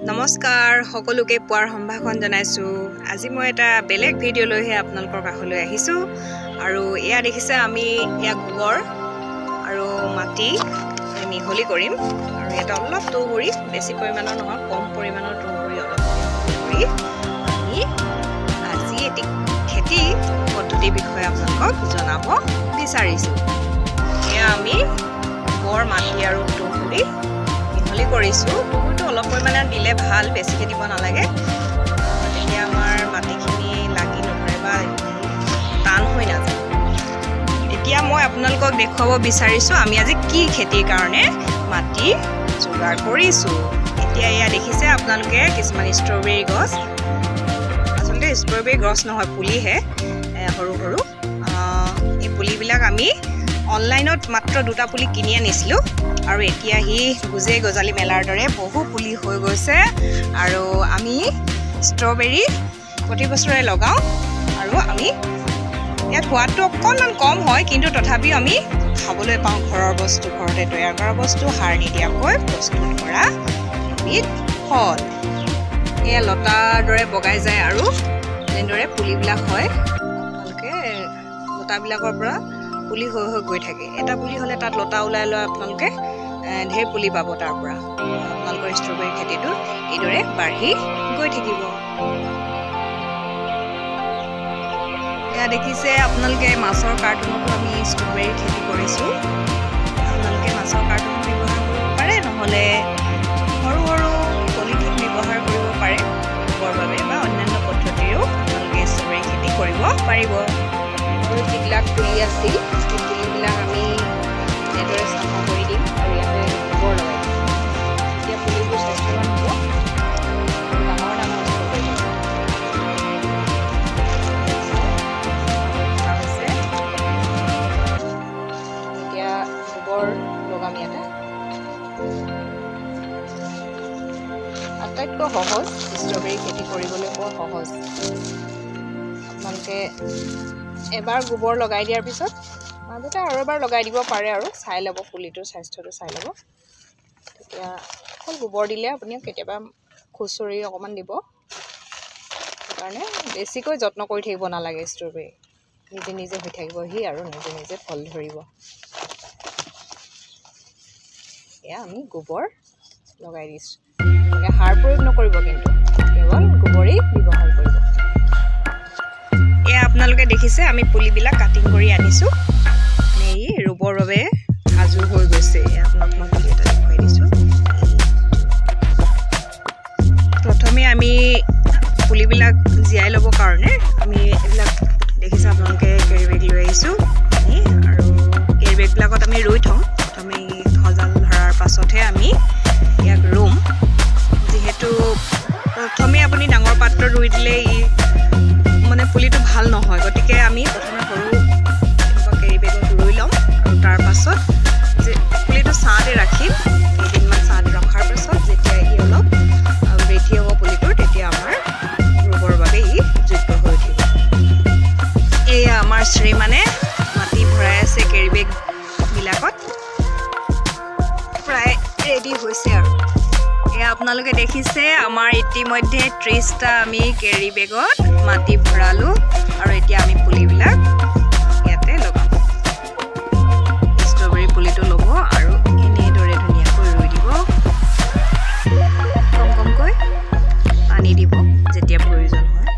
নমস্কাৰ সকলোকে পুৱাৰ সম্ভাষণ জনাইছো। আজি মই এটা বেলেগ ভিডিঅ' লৈহে আপোনালোকৰ কাষলৈ আহিছো আৰু এয়া দেখিছে আমি ইয়া গোবৰ আৰু মাটি মিহলি কৰিম আৰু এটা অলপ তুঁহগুৰি বেছি পৰিমাণৰ নহয় কম পৰিমাণৰ তুঁহগুৰি অলপ কৰি আমি আজি এটি খেতি পদ্ধতি বিষয়ে আপোনালোকক জনাব বিচাৰিছো। এয়া আমি গোবৰ মাটি আৰু তুঁহগুৰি মিহলি কৰিছো। তুঁহগুৰিটো অলপ পৰিমাণে দিলে ভাল, বেছিকৈ দিব নালাগে, তেতিয়া আমাৰ মাটিখিনি লাগি নধৰে বা টান হৈ নাযায়। এতিয়া মই আপোনালোকক দেখুৱাব বিচাৰিছো আমি আজি কি খেতিৰ কাৰণে মাটি যোগাৰ কৰিছো। এতিয়া এয়া দেখিছে আপোনালোকে কিছুমান ষ্ট্ৰবেৰী গছ, আচলতে ষ্ট্ৰবেৰী গছ নহয় পুলিহে, সৰু সৰু এই পুলিবিলাক আমি অনলাইনত মাত্ৰ 2টা পুলি কিনি আনিছিলো আৰু এতিয়া গুজে গজালি মেলাৰ দৰে বহু পুলি হৈ গৈছে আৰু আমি ষ্ট্ৰবেৰী প্ৰতি বছৰে লগাওঁ আৰু আমি ইয়াত সোৱাদটো অকণমান কম হয়, কিন্তু তথাপিও আমি খাবলৈ পাওঁ ঘৰৰ বস্তু, ঘৰতে তৈয়াৰ কৰা বস্তু, সাৰ নিদিয়াকৈ প্ৰস্তুত কৰা এবিধ ফল। এয়া লতাৰ দৰে বগাই যায় আৰু এনেদৰে পুলিবিলাক হয়, আপোনালোকে লতাবিলাকৰ পৰা পুলি হৈ হৈ গৈ থাকে। এটা পুলি হ'লে তাত লতা ওলাই লোৱা আপোনালোকে ঢেৰ পুলি পাব, তাৰ পৰা আপোনালোকৰ ষ্ট্ৰবেৰী খেতিটো এইদৰে বাঢ়ি গৈ থাকিব। এয়া দেখিছে আপোনালোকে মাছৰ কাৰ্টুনতো আমি ষ্ট্ৰবেৰী খেতি কৰিছোঁ। আপোনালোকে মাছৰ কাৰ্টুন ব্যৱহাৰ কৰিব পাৰে, নহ'লে সৰু সৰু পলিথিন ব্যৱহাৰ কৰিব পাৰে ৰুবৰ বাবে, বা অন্যান্য পদ্ধতিৰেও আপোনালোকে ষ্ট্ৰবেৰী খেতি কৰিব পাৰিব। আৰু যিবিলাক পুলি আছিল সেই পুলিবিলাক আমি এনেদৰে চাফা কৰি দিম আৰু ইয়াতে গোবৰ লগাই দিম। এতিয়া পুলিবোৰ স্বাস্থ্যৱান হ'ব, ডাঙৰ ডাঙৰ ষ্ট্ৰবেৰী হ'ব। এতিয়া গোবৰ লগাম ইয়াতে। আটাইতকৈ সহজ ষ্ট্ৰবেৰী খেতি কৰিবলৈ, বৰ সহজ। আপোনালোকে এবাৰ গোবৰ লগাই দিয়াৰ পিছত মাজতে আৰু এবাৰ লগাই দিব পাৰে আৰু চাই ল'ব, পুলিটোৰ স্বাস্থ্যটো চাই ল'ব। তেতিয়া অকল গোবৰ দিলে আপুনি কেতিয়াবা খুচৰি অকণমান দিব, সেইকাৰণে বেছিকৈ যত্ন কৰি থাকিব নালাগে। ষ্ট্ৰবেৰী নিজে নিজে হৈ থাকিবহি আৰু নিজে নিজে ফল ধৰিব। এয়া আমি গোবৰ লগাই দিছোঁ। সাৰ প্ৰয়োগ নকৰিব, কিন্তু কেৱল গোবৰেই ব্যৱহাৰ কৰিব। এয়া আপোনালোকে দেখিছে আমি পুলিবিলাক কাটিং কৰি আনিছোঁ, এই ৰুবৰ বাবে সাজু হৈ গৈছে। আপোনাক মই পুলি এটা দেখুৱাই দিছোঁ। প্ৰথমে আমি পুলিবিলাক জীয়াই ল'বৰ কাৰণে আমি এইবিলাক দেখিছে আপোনালোকে কেৰি বেগ লৈ আহিছোঁ আৰু কেৰি বেগবিলাকত আমি ৰুই থওঁ। প্ৰথমে সজাল ধৰাৰ পাছতহে আমি ইয়াক ৰুম। যিহেতু প্ৰথমে আপুনি ডাঙৰ পাত্ৰত ৰুই দিলে মানে পুলিটো ভাল নহয়, গতিকে আমি প্ৰথমে সৰু এনেকুৱা কেৰি বেগত ৰুই ল'ম আৰু তাৰ পাছত যে পুলিটো ছাঁতে ৰাখিম। কেইদিনমান ছাঁত ৰখাৰ পাছত যেতিয়া অলপ বৃদ্ধি হ'ব পুলিটোৰ, তেতিয়া আমাৰ ৰুবৰ বাবে যোগ্য হৈ উঠিব। এয়া আমাৰ শ্ৰীমানে মাটি ভৰাই আছে কেৰি বেগবিলাকত, প্ৰায় ৰেডি হৈছে আৰু। এয়া আপোনালোকে দেখিছে আমাৰ ইতিমধ্যে 30টা আমি কেৰি বেগত মাটি ভৰালোঁ আৰু এতিয়া আমি পুলিবিলাক ইয়াতে লগাম। ষ্ট্ৰবেৰী পুলিটো ল'ব আৰু এনেদৰে ধুনীয়াকৈ ৰুই দিব। কম কমকৈ পানী দিব যেতিয়া প্ৰয়োজন হয়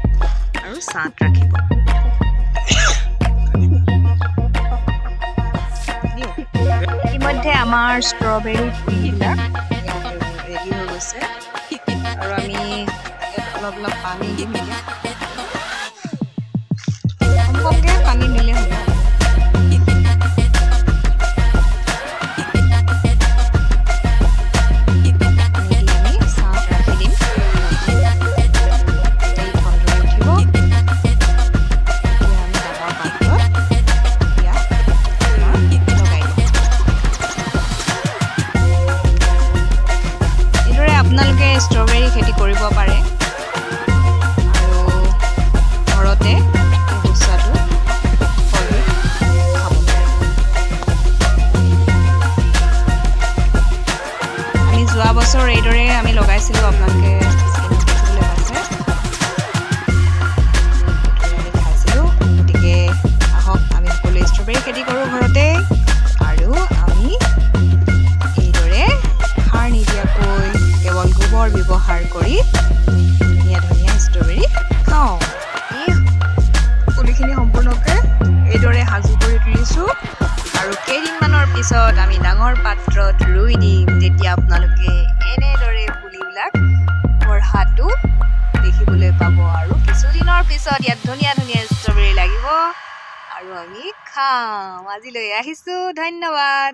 আৰু ছাঁত ৰাখিব। ইতিমধ্যে আমাৰ ষ্ট্ৰবেৰী পুলিবিলাক ৰেডি হৈ গৈছে আৰু আমি অলপ অলপ পানী দিম। কমকৈ পানী দিলে হ'ব। আমি ছাঁত ৰাখি দিম, ফল ধৰি উঠিব। এতিয়া আমি ডাঙৰ পাত্ৰত ইয়াক লগাই দিম। এইদৰে আপোনালোকে ষ্ট্ৰবেৰী খেতি কৰিব পাৰে আৰু ঘৰতে সুস্বাদু ফল খাব পাৰে। আমি যোৱা বছৰ এইদৰে আমি লগাইছিলোঁ, আপোনালোকে আপোনালোকে স্ক্ৰীনত দেখিবলৈ পাইছে দেখাইছিলোঁ। গতিকে আহক আমি সকলোৱে ষ্ট্ৰবেৰী খেতি কৰোঁ ঘৰতে, আৰু আমি এইদৰে সাৰ নিদিয়াকৈ কেৱল গোবৰ ব্যৱহাৰ কৰি ধুনীয়া ধুনীয়া ষ্ট্ৰবেৰী খাওঁ। এই পুলিখিনি সম্পূৰ্ণকৈ এইদৰে সাজু কৰি তুলিছোঁ, আৰু কেইদিনমানৰ পিছত আমি ডাঙৰ পাত্ৰত ৰুই দিম। তেতিয়া আপোনালোকে এনেদৰে পুলিবিলাক বঢ়াটো দেখিবলৈ পাব, আৰু কিছুদিনৰ পিছত ইয়াত ধুনীয়া ধুনীয়া ষ্ট্ৰবেৰী লাগিব আৰু আমি খাম। আজিলৈ আহিছোঁ, ধন্যবাদ।